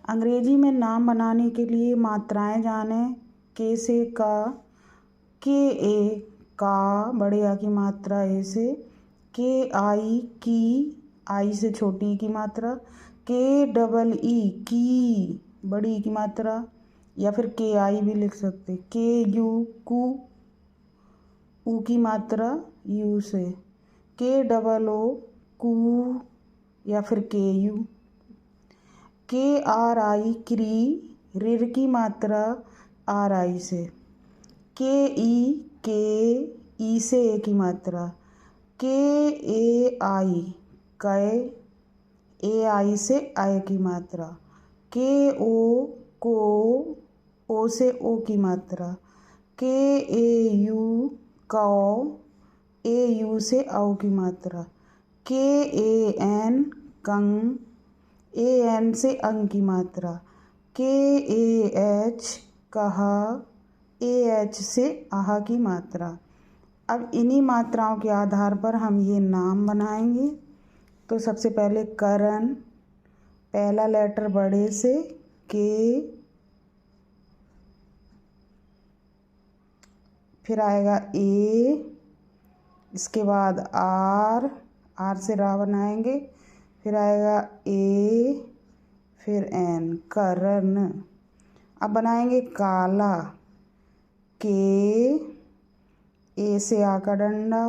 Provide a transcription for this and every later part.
अंग्रेजी में नाम बनाने के लिए मात्राएं जानें। के से का, के ए का, बड़े आ की मात्रा ए से। के आई की, आई से छोटी की मात्रा। के डबल ई की, बड़ी ई की मात्रा, या फिर के आई भी लिख सकते। के यू कू, ऊ की मात्रा यू से। के डबल ओ कू, या फिर के यू। के आर आई क्री, रिर की मात्रा आर आई से। के ई से ए की मात्रा। के ए आई कै, ए आई से आय की मात्रा। के ओ को, ओ से ओ की मात्रा। के ए यू कौ, ए यू से औ की मात्रा। के ए एन कं, ए एन से अंग की मात्रा। के ए एच कहा, ए एच से आहा की मात्रा। अब इन्हीं मात्राओं के आधार पर हम ये नाम बनाएंगे। तो सबसे पहले करण, पहला लेटर बड़े से के, फिर आएगा ए, इसके बाद आर, आर से रा बनाएंगे, फिर आएगा ए, फिर एन, करण। अब बनाएंगे काला, के, ए से आ का डंडा,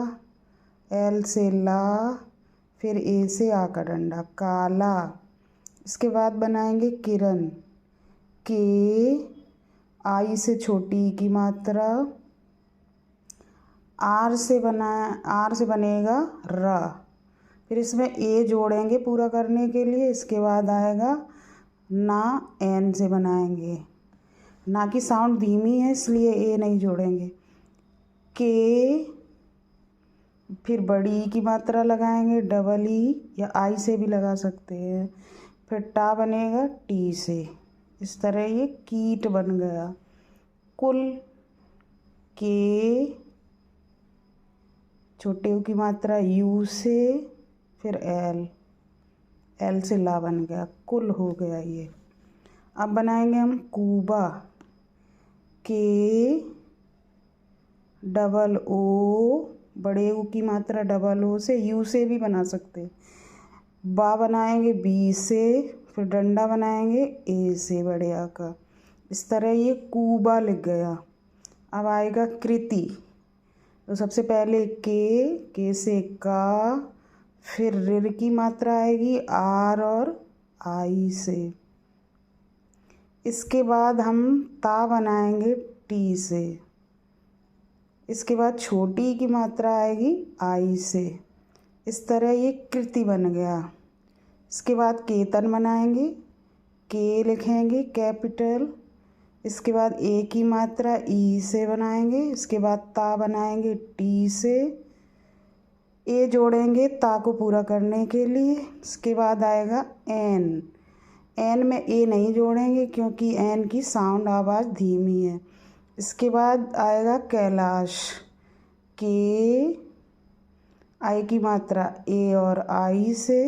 एल से ला, फिर ए से आ का डंडा, काला। इसके बाद बनाएंगे किरण, के, आई से छोटी की मात्रा, आर से बनेगा र, फिर इसमें ए जोड़ेंगे पूरा करने के लिए। इसके बाद आएगा ना, एन से बनाएंगे। ना की साउंड धीमी है इसलिए ए नहीं जोड़ेंगे। के, फिर बड़ी की मात्रा लगाएंगे, डबल ई, या आई से भी लगा सकते हैं। फिर टा बनेगा टी से। इस तरह ये कीट बन गया। कुल, के, छोटे यू की मात्रा यू से, फिर एल, एल से ला बन गया, कुल हो गया ये। अब बनाएंगे हम कूबा, के डबल ओ, बड़े ओ की मात्रा डबल ओ से, यू से भी बना सकते। बा बनाएंगे बी से, फिर डंडा बनाएंगे ए से, बड़े आ का। इस तरह ये कूबा लिख गया। अब आएगा कृति। तो सबसे पहले के से का, फिर रिर की मात्रा आएगी आर और आई से। इसके बाद हम ता बनाएंगे टी से। इसके बाद छोटी की मात्रा आएगी आई से। इस तरह ये कृति बन गया। इसके बाद केतन बनाएंगे, के लिखेंगे कैपिटल। इसके बाद ए की मात्रा ई से बनाएंगे। इसके बाद ता बनाएंगे टी से, ए जोड़ेंगे ता को पूरा करने के लिए। इसके बाद आएगा एन, एन में ए नहीं जोड़ेंगे क्योंकि एन की साउंड आवाज़ धीमी है। इसके बाद आएगा कैलाश, के, आई की मात्रा ए और आई से।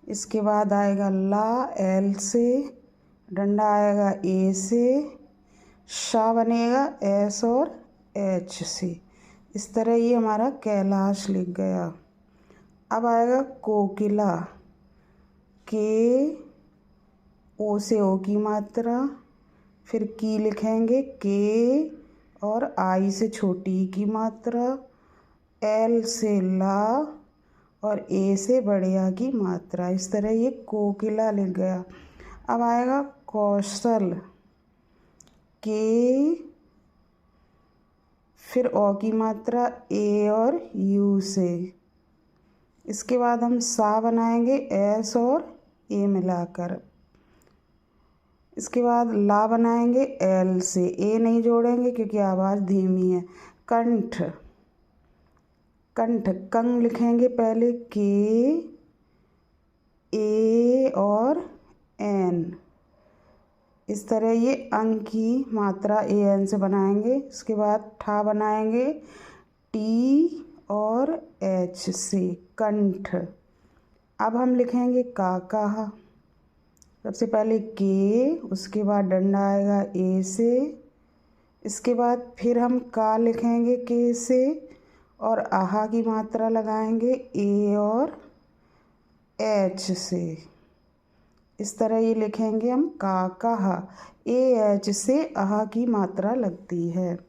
इसके बाद आएगा ला, एल से, डंडा आएगा ए से, शा बनेगा एस और एच से। इस तरह ये हमारा कैलाश लिख गया। अब आएगा कोकिला, के, ओ से ओ की मात्रा, फिर की लिखेंगे के और आई से छोटी की मात्रा, एल से ला और ए से बड़े आ की मात्रा। इस तरह ये कोकिला लिख गया। अब आएगा कौशल, के, फिर ओ की मात्रा ए और यू से। इसके बाद हम सा बनाएंगे एस और ए मिलाकर। इसके बाद ला बनाएंगे एल से, ए नहीं जोड़ेंगे क्योंकि आवाज़ धीमी है। कंठ, कंठ, कंग लिखेंगे पहले के, ए और एन। इस तरह ये अंग की मात्रा ए एन से बनाएंगे। इसके बाद ठा बनाएंगे टी और एच से, कंठ। अब हम लिखेंगे काका, सबसे पहले के, उसके बाद डंडा आएगा ए से, इसके बाद फिर हम का लिखेंगे के से और आहा की मात्रा लगाएंगे ए और एच से। इस तरह ये लिखेंगे हम का कहा, ए एच से आहा की मात्रा लगती है।